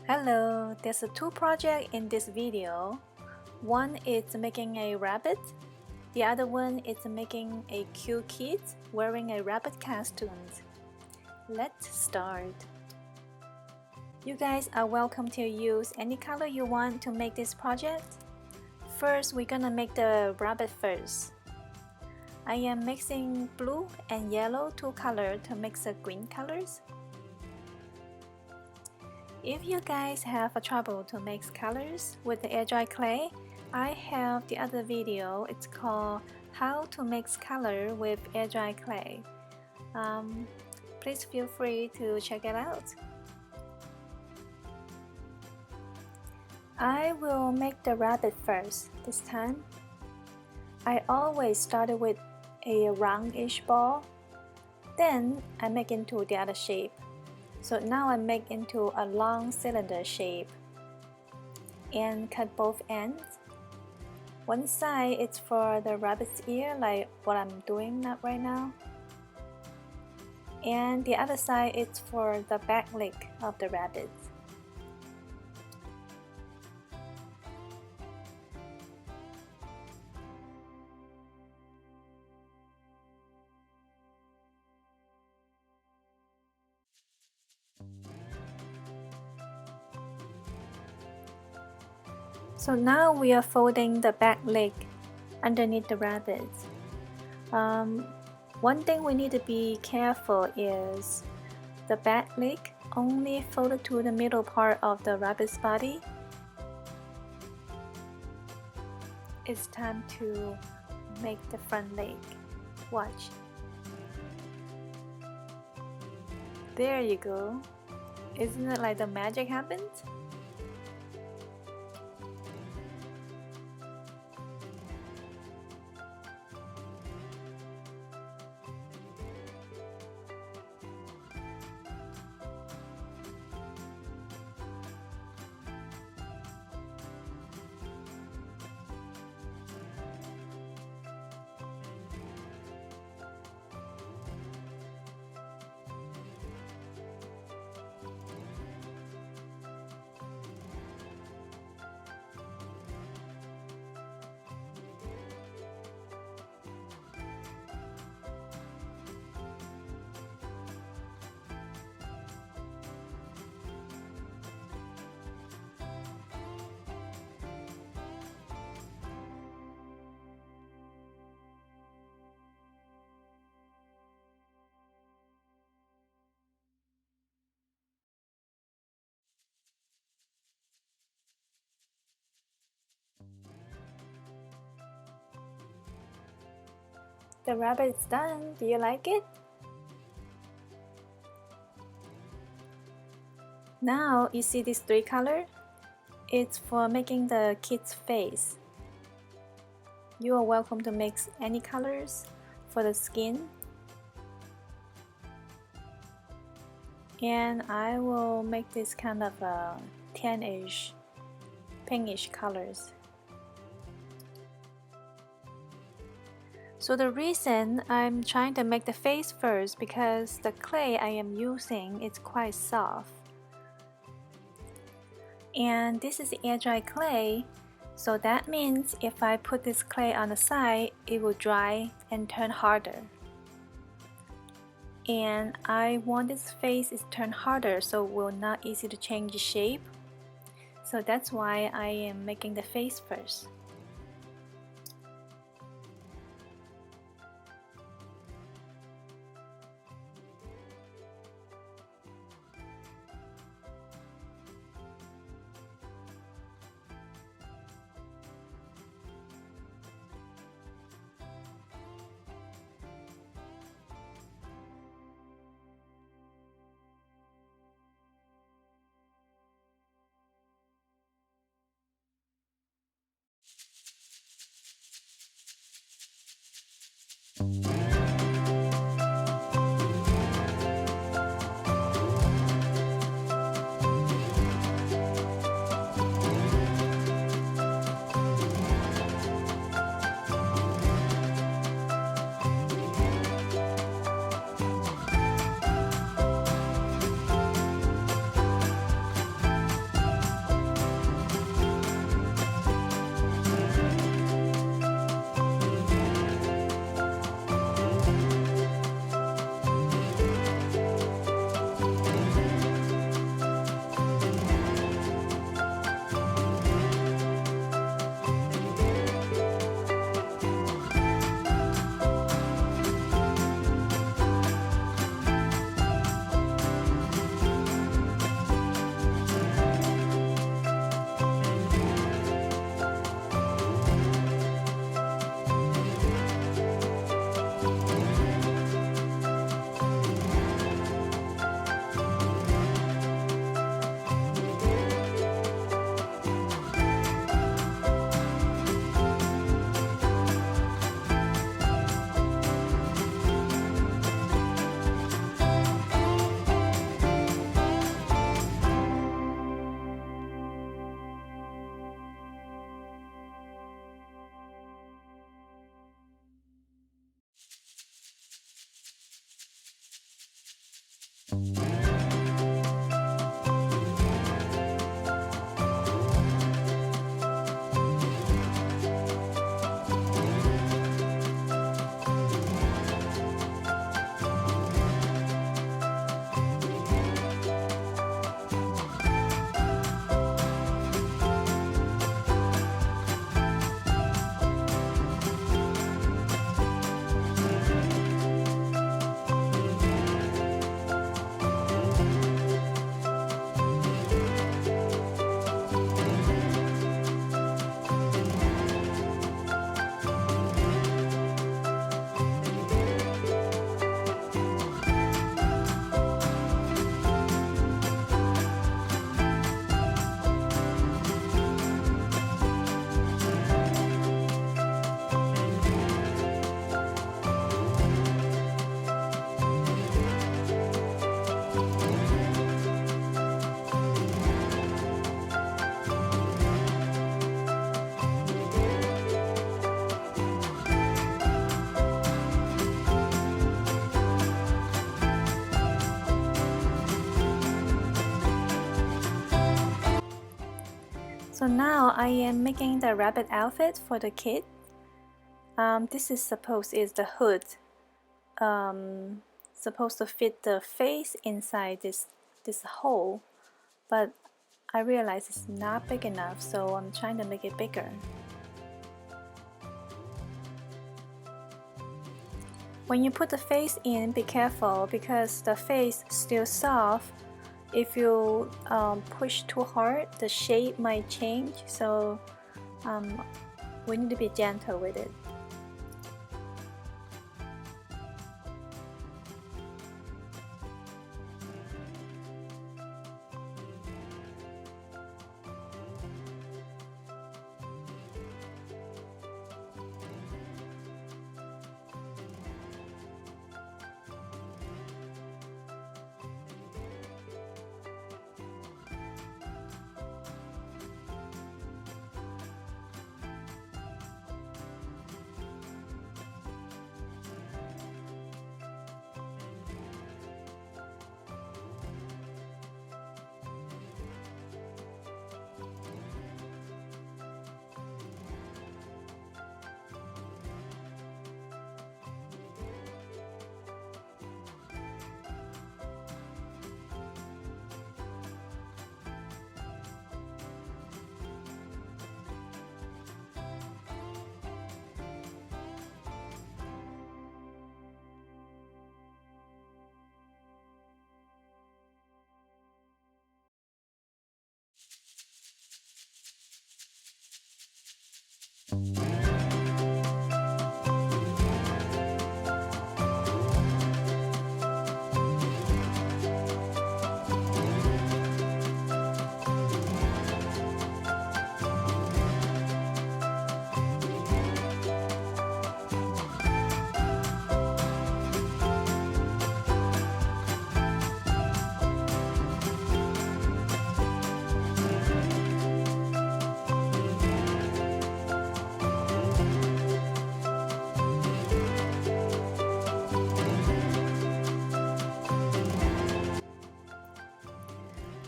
Hello, there's two projects in this video. One is making a rabbit. The other one is making a cute kid wearing a rabbit costume. Let's start. You guys are welcome to use any color you want to make this project. First, we're gonna make the rabbit first. I am mixing blue and yellow two colors to mix the green colors. If you guys have a trouble to mix colors with the air dry clay, I have the other video. It's called How to Mix Color with Air Dry Clay. Please feel free to check it out. I will make the rabbit first this time. I always started with a roundish ball, then I make into the other shape. So now I make into a long cylinder shape and cut both ends. One side is for the rabbit's ear, like what I'm doing right now. And the other side is for the back leg of the rabbit. So now we are folding the back leg underneath the rabbit. One thing we need to be careful is the back leg only folded to the middle part of the rabbit's body. It's time to make the front leg. Watch. There you go. Isn't it like the magic happened? The rabbit is done. Do you like it? Now you see these three colors? It's for making the kid's face. You are welcome to mix any colors for the skin. And I will make this kind of a tannish, pinkish colors. So the reason I'm trying to make the face first because the clay I am using is quite soft. And this is air dry clay, so that means if I put this clay on the side, it will dry and turn harder. And I want this face is turn harder so it will not easy to change the shape. So that's why I am making the face first. So now I am making the rabbit outfit for the kid. This is the hood. Supposed to fit the face inside this hole, but I realize it's not big enough, so I'm trying to make it bigger. When you put the face in, be careful because the face is still soft. If you push too hard, the shape might change, so we need to be gentle with it.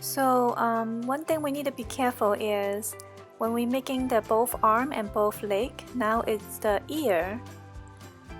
So one thing we need to be careful is when we're making the both arm and both leg, now it's the ear.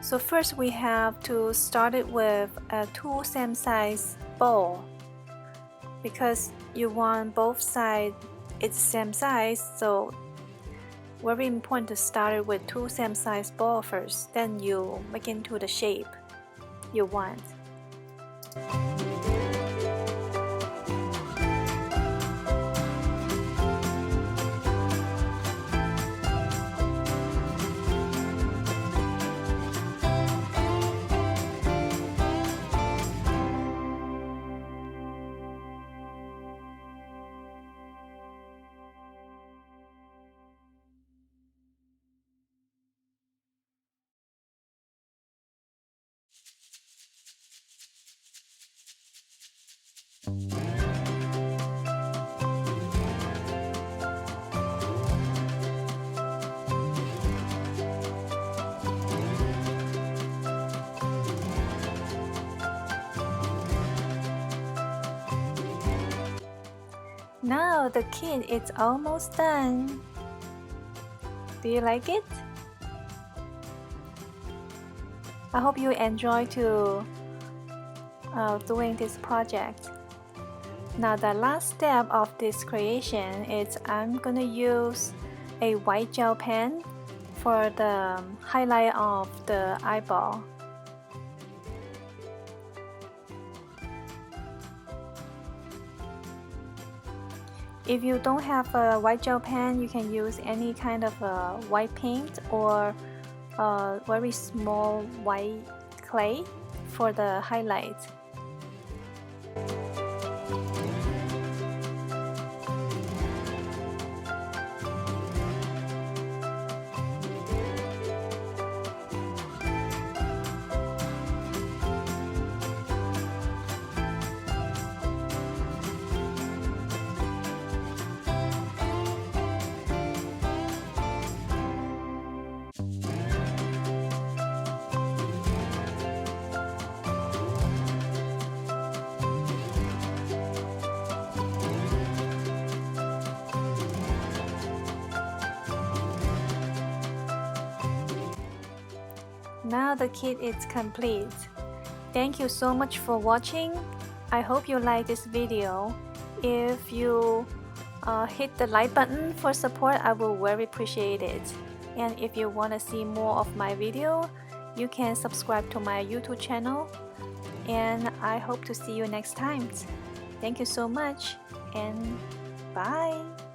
So first we have to start it with two same size ball because you want both sides it's same size, so very important to start it with two same size ball first, then you make into the shape you want. Now the kit is almost done. Do you like it? I hope you enjoy doing this project. Now the last step of this creation is I'm gonna use a white gel pen for the highlight of the eyeball. If you don't have a white gel pen, you can use any kind of white paint or very small white clay for the highlight. Now the kit is complete. Thank you so much for watching. I hope you like this video. If you hit the like button for support, I will very appreciate it. And if you want to see more of my video, you can subscribe to my YouTube channel. And I hope to see you next time. Thank you so much and bye.